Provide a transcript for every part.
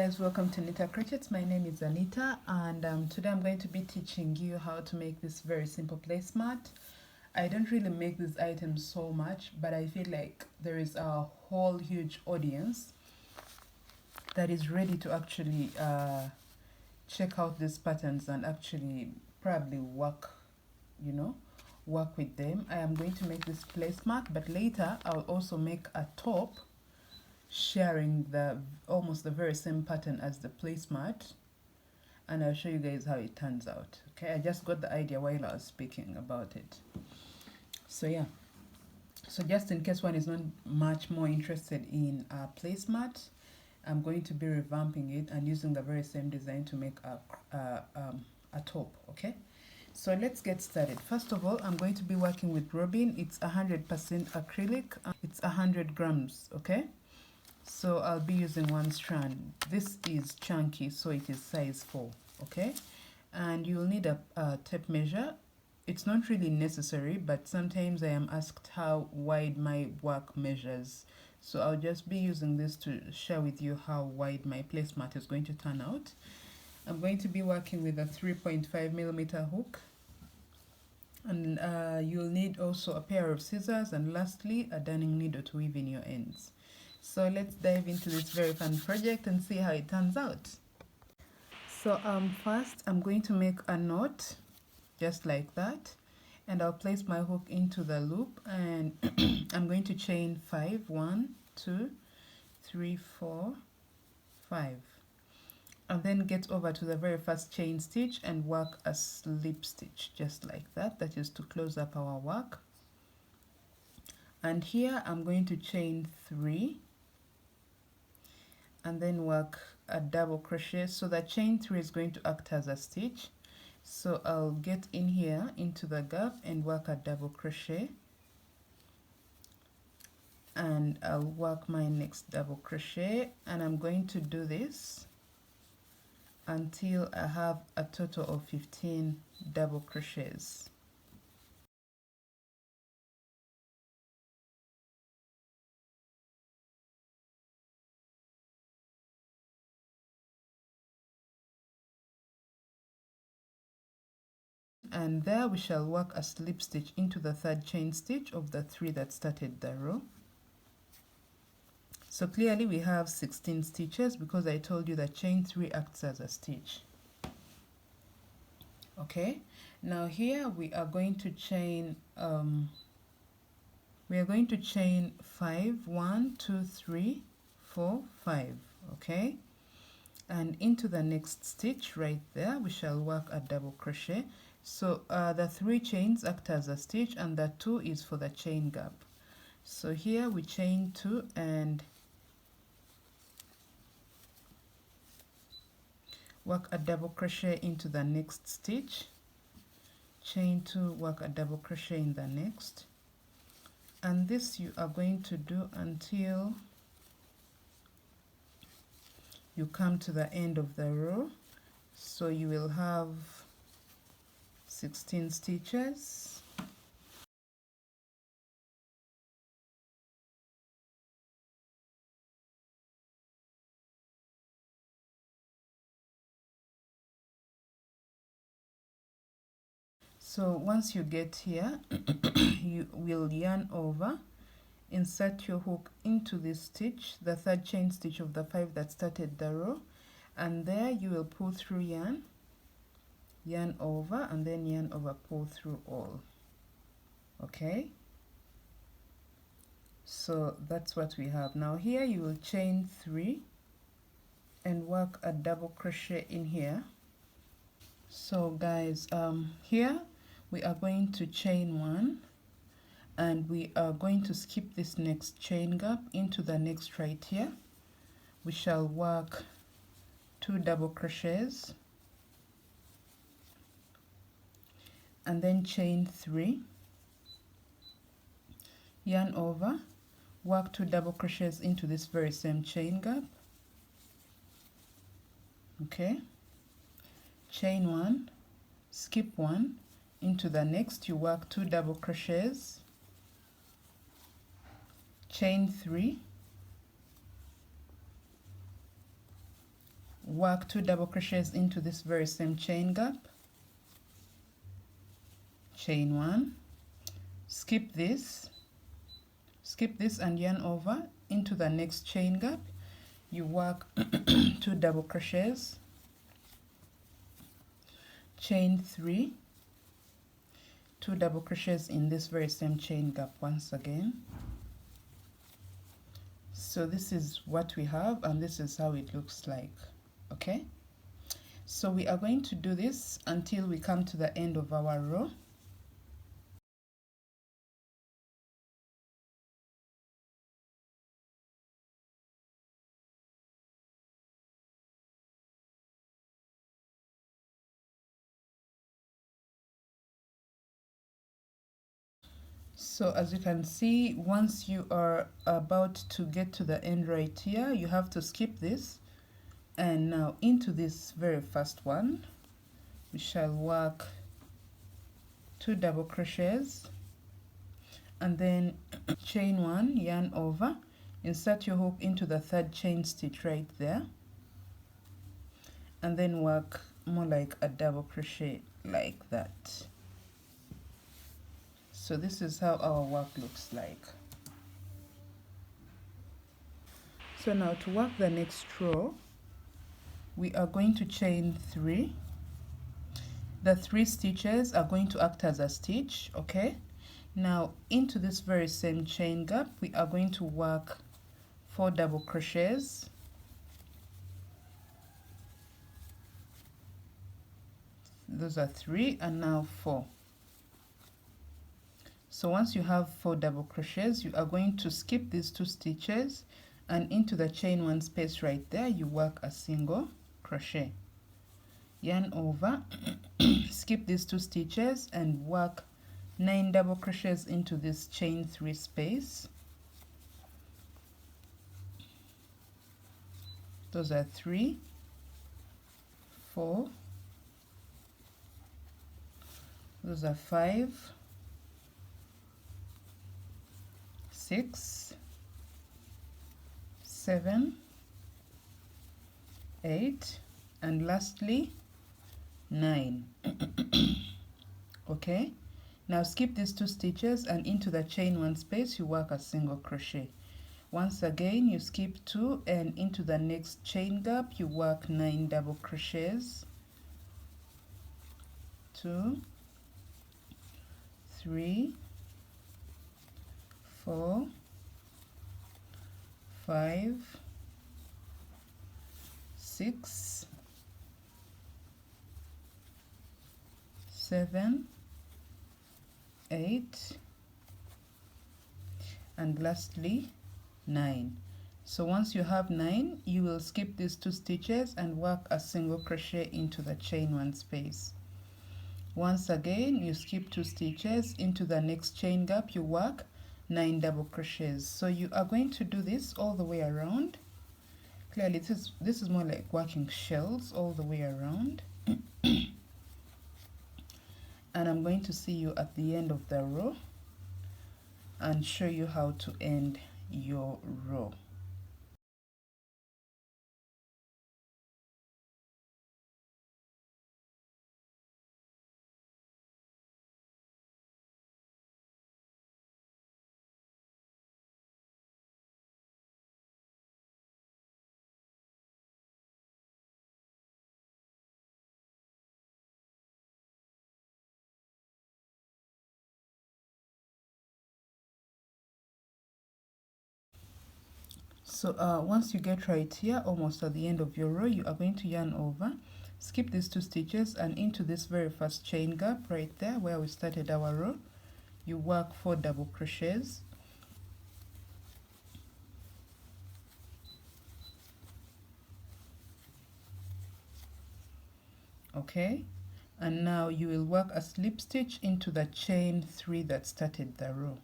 guys, welcome to Anita Crochet. My name is Anita, and today I'm going to be teaching you how to make this very simple placemat. I don't really make these items so much, but I feel like there is a whole huge audience that is ready to actually check out these patterns and actually probably work with them. I am going to make this placemat, but later I'll also make a top sharing almost the very same pattern as the placemat, and I'll show you guys how it turns out. Okay, I just got the idea while I was speaking about it. So yeah, so just in case one is not much more interested in a placemat, I'm going to be revamping it and using the very same design to make a top. Okay, so let's get started. First of all, I'm going to be working with Robin. It's 100% acrylic. It's 100 grams. Okay, so I'll be using one strand. This is chunky, so it is size 4. Okay, and you'll need a tape measure. It's not really necessary, but sometimes I am asked how wide my work measures, so I'll just be using this to share with you how wide my placemat is going to turn out. I'm going to be working with a 3.5mm hook, and you'll need also a pair of scissors, and lastly a darning needle to weave in your ends. So let's dive into this very fun project and see how it turns out. So first I'm going to make a knot just like that, and I'll place my hook into the loop, and I'm going to chain 5, 1, 2, 3, 4, 5, and then get over to the very first chain stitch and work a slip stitch just like that. That is to close up our work. And here I'm going to chain 3 and then work a double crochet, so that chain 3 is going to act as a stitch. So I'll get in here into the gap and work a double crochet, and I'll work my next double crochet, and I'm going to do this until I have a total of 15 double crochets. And there we shall work a slip stitch into the third chain stitch of the 3 that started the row. So clearly we have 16 stitches because I told you that chain 3 acts as a stitch. Okay, now here we are going to chain 5, 1, 2, 3, 4, 5. Okay, and into the next stitch right there we shall work a double crochet. So the 3 chains act as a stitch, and the 2 is for the chain gap. So here we chain 2 and work a double crochet into the next stitch, chain 2, work a double crochet in the next, and this you are going to do until you come to the end of the row. So you will have 16 stitches. So once you get here, you will yarn over, insert your hook into this stitch, the third chain stitch of the 5 that started the row, and there you will pull through yarn, yarn over, and then yarn over, pull through all. Okay, so that's what we have. Now here you will chain 3 and work a double crochet in here. So guys, here we are going to chain 1, and we are going to skip this next chain gap into the next right here. We shall work 2 double crochets and then chain 3, yarn over, work 2 double crochets into this very same chain gap. Okay, chain 1, skip 1, into the next you work 2 double crochets, chain 3, work 2 double crochets into this very same chain gap, chain 1, skip this and yarn over into the next chain gap. You work 2 double crochets, chain 3, 2 double crochets in this very same chain gap once again. So this is what we have, and this is how it looks like. Okay, so we are going to do this until we come to the end of our row. So as you can see, once you are about to get to the end right here, you have to skip this, and now into this very first one we shall work 2 double crochets, and then chain 1, yarn over, insert your hook into the 3rd chain stitch right there, and then work more like a double crochet like that. So this is how our work looks like. So now to work the next row, we are going to chain 3. The 3 stitches are going to act as a stitch. Okay, now into this very same chain gap we are going to work 4 double crochets, those are 3, and now 4. So once you have 4 double crochets, you are going to skip these 2 stitches, and into the chain 1 space right there you work a single crochet, yarn over, skip these 2 stitches and work 9 double crochets into this chain 3 space. Those are 3, 4, those are 5, 6, 7, 8, and lastly 9. Okay, now skip these 2 stitches, and into the chain 1 space you work a single crochet. Once again you skip 2, and into the next chain gap you work 9 double crochets, 2, 3, 4, 5, 6, 7, 8, and lastly 9. So once you have 9, you will skip these 2 stitches and work a single crochet into the chain 1 space. Once again you skip 2 stitches, into the next chain gap you work 9 double crochets. So you are going to do this all the way around. Clearly this is more like working shells all the way around. And I'm going to see you at the end of the row and show you how to end your row. So once you get right here, almost at the end of your row, you are going to yarn over, skip these 2 stitches, and into this very first chain gap right there where we started our row, you work 4 double crochets, okay, and now you will work a slip stitch into the chain 3 that started the row.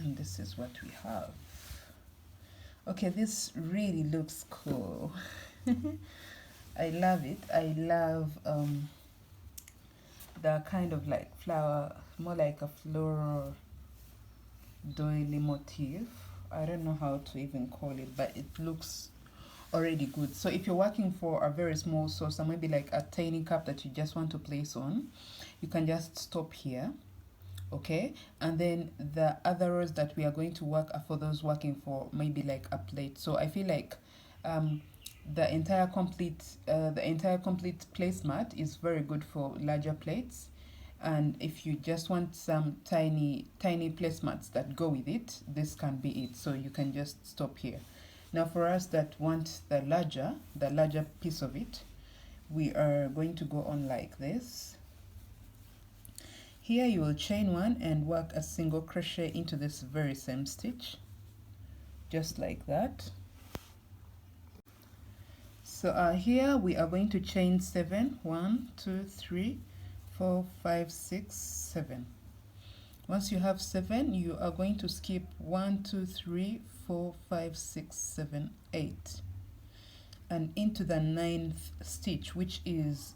And this is what we have. Okay, this really looks cool. I love it. I love the kind of like flower, more like a floral doily motif. I don't know how to even call it, but it looks already good. So if you're working for a very small saucer, maybe like a tiny cup that you just want to place on, you can just stop here. Okay, and then the other rows that we are going to work are for those working for maybe like a plate. So I feel like the entire complete placemat is very good for larger plates, and if you just want some tiny placemats that go with it, this can be it. So you can just stop here. Now for us that want the larger piece of it, we are going to go on like this. Here you will chain one and work a single crochet into this very same stitch, just like that. So here we are going to chain 7. 1 2 3 4 5 6 7. Once you have 7, you are going to skip 1 2 3 4 5 6 7 8 and into the 9th stitch, which is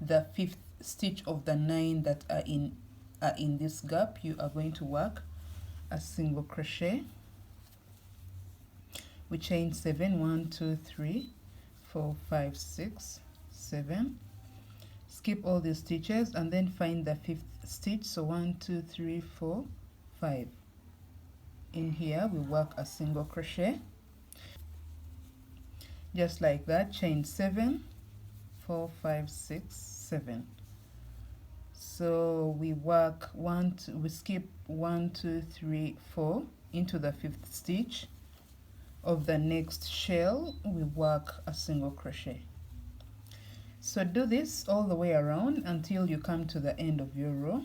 the 5th stitch of the 9 that are in this gap. You are going to work a single crochet. We chain 7. 1 2 3 4 5 6 7. Skip all the stitches and then find the 5th stitch. So 1 2 3 4 5. In here we work a single crochet, just like that. Chain 7 4 5 6 7. So we work we skip 1 2 3 4 into the 5th stitch of the next shell. We work a single crochet. So do this all the way around until you come to the end of your row.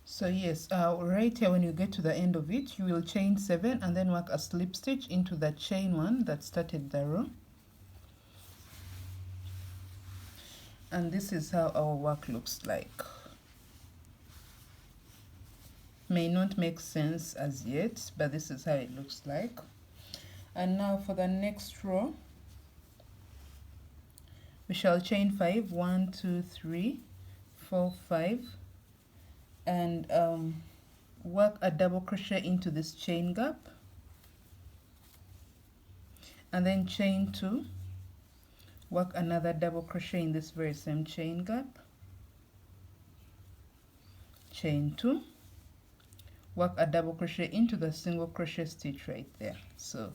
So yes, right here when you get to the end of it, you will chain 7 and then work a slip stitch into the chain 1 that started the row. And this is how our work looks like. May not make sense as yet, but this is how it looks like. And now for the next row, we shall chain 5. 1 2 3 4 5 and work a double crochet into this chain gap, and then chain 2, work another double crochet in this very same chain gap, chain 2, work a double crochet into the single crochet stitch right there. So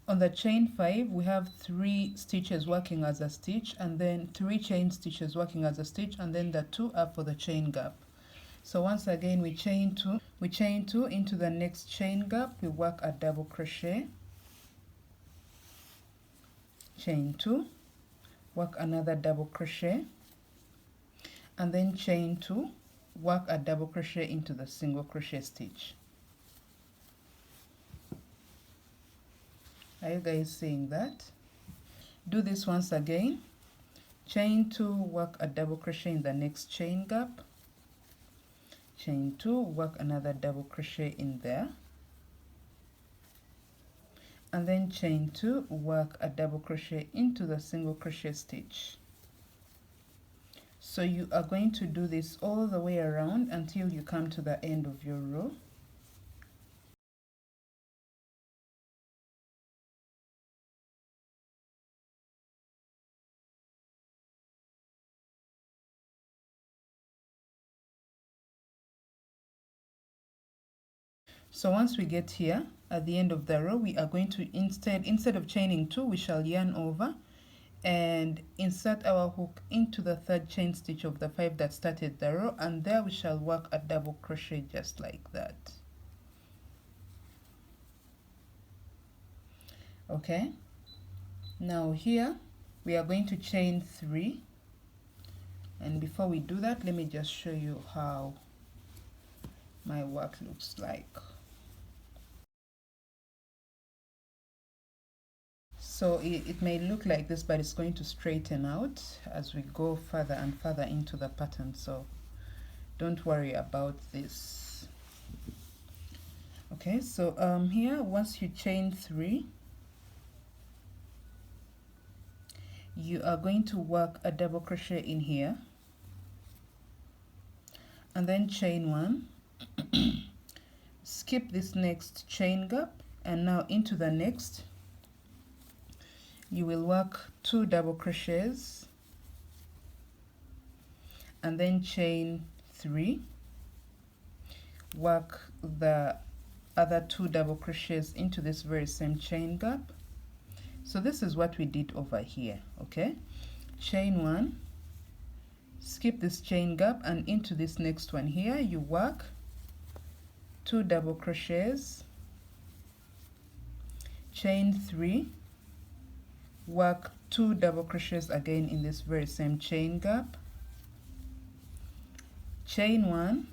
on the chain 5 we have 3 stitches working as a stitch, and then 3 chain stitches working as a stitch, and then the 2 are for the chain gap. So once again we chain 2 into the next chain gap, we work a double crochet, chain 2, work another double crochet, and then chain 2, work a double crochet into the single crochet stitch. Are you guys seeing that? Do this once again. Chain 2, work a double crochet in the next chain gap, chain 2, work another double crochet in there, and then chain 2, work a double crochet into the single crochet stitch. So you are going to do this all the way around until you come to the end of your row. So once we get here at the end of the row, we are going to instead of chaining 2, we shall yarn over and insert our hook into the 3rd chain stitch of the 5 that started the row, and there we shall work a double crochet just like that. Okay, now here we are going to chain 3, and before we do that, let me just show you how my work looks like. So it may look like this, but it's going to straighten out as we go further and further into the pattern, so don't worry about this. Okay, so here once you chain 3, you are going to work a double crochet in here and then chain 1, skip this next chain gap, and now into the next you will work 2 double crochets and then chain 3, work the other 2 double crochets into this very same chain gap. So this is what we did over here. Okay, chain 1, skip this chain gap, and into this next one here you work 2 double crochets, chain 3, work 2 double crochets again in this very same chain gap, chain 1,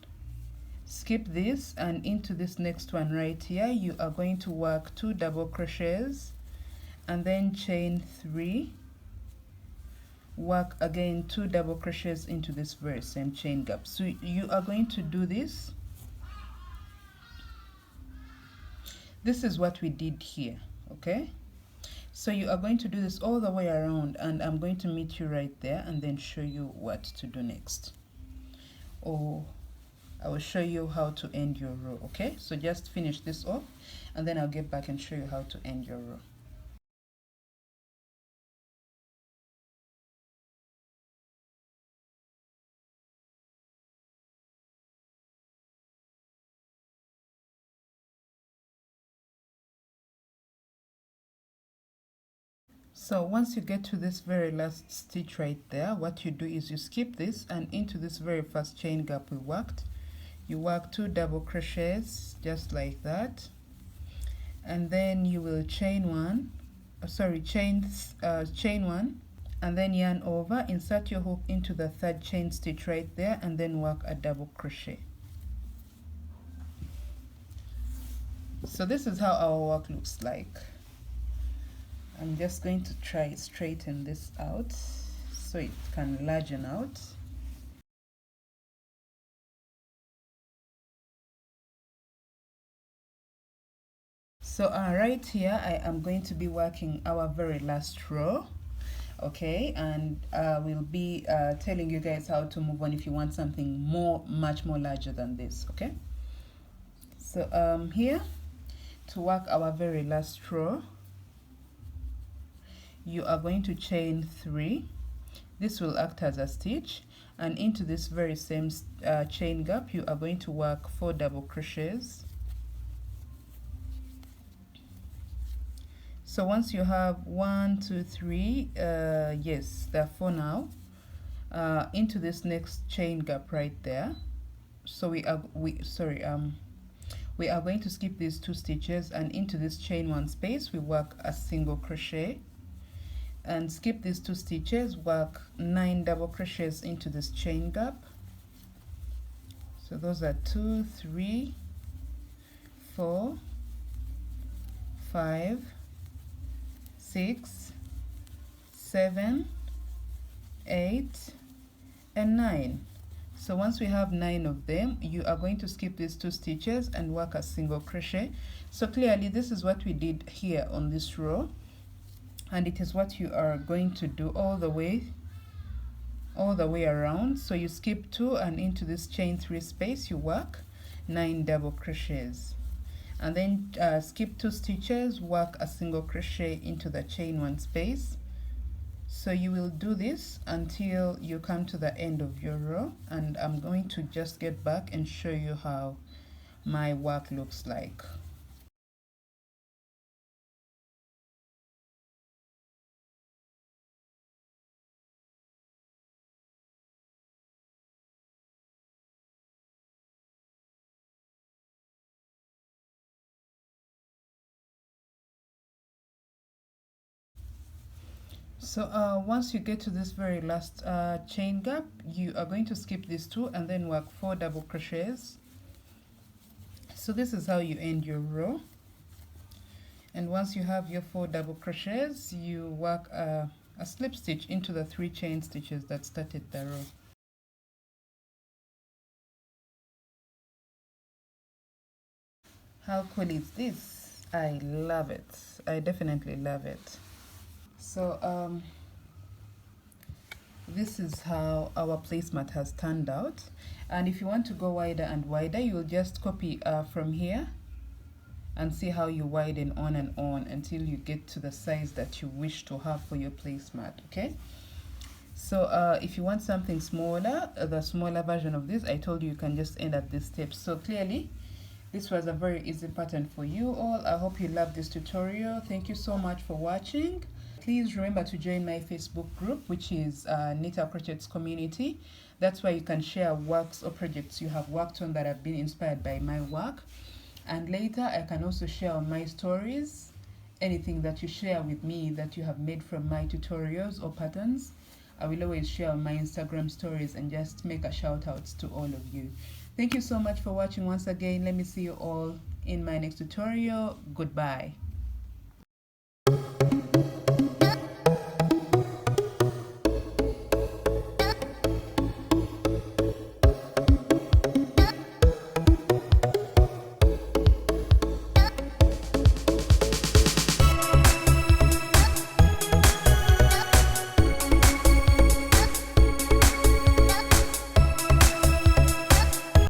skip this, and into this next one right here you are going to work 2 double crochets and then chain 3, work again 2 double crochets into this very same chain gap. So you are going to do this. This is what we did here. Okay, so you are going to do this all the way around, and I'm going to meet you right there and then show you what to do next, or I will show you how to end your row. Okay, so just finish this off and then I'll get back and show you how to end your row. So once you get to this very last stitch right there, what you do is you skip this, and into this very first chain gap we worked, you work 2 double crochets just like that, and then you will chain 1, chain 1, and then yarn over, insert your hook into the 3rd chain stitch right there, and then work a double crochet. So this is how our work looks like. I'm just going to try straighten this out so it can largen out. So right here I am going to be working our very last row. Okay, and we'll be telling you guys how to move on if you want something much more larger than this. Okay, so here to work our very last row, you are going to chain 3. This will act as a stitch, and into this very same chain gap you are going to work 4 double crochets. So once you have 1 2 3, yes, there are 4 now, into this next chain gap right there. So we are going to skip these 2 stitches, and into this chain 1 space we work a single crochet, and skip these 2 stitches, work 9 double crochets into this chain gap. So those are 2 3 4 5 6 7 8 and 9. So once we have 9 of them, you are going to skip these 2 stitches and work a single crochet. So clearly this is what we did here on this row, and it is what you are going to do all the way around. So you skip 2, and into this chain 3 space you work 9 double crochets, and then skip 2 stitches, work a single crochet into the chain 1 space. So you will do this until you come to the end of your row, and I'm going to just get back and show you how my work looks like. So once you get to this very last chain gap, you are going to skip these 2 and then work 4 double crochets. So this is how you end your row, and once you have your 4 double crochets, you work a slip stitch into the 3 chain stitches that started the row. How cool is this? I love it. I definitely love it. So this is how our placemat has turned out, and if you want to go wider and wider, you'll just copy from here and see how you widen on and on until you get to the size that you wish to have for your placemat. Okay, so if you want something smaller, the smaller version of this, I told you can just end at this step. So clearly this was a very easy pattern for you all. I hope you loved this tutorial. Thank you so much for watching. Please remember to join my Facebook group, which is Knitting Crochets Community. That's where you can share works or projects you have worked on that have been inspired by my work. And later I can also share on my stories anything that you share with me that you have made from my tutorials or patterns. I will always share on my Instagram stories and just make a shout out to all of you. Thank you so much for watching once again. Let me see you all in my next tutorial. Goodbye.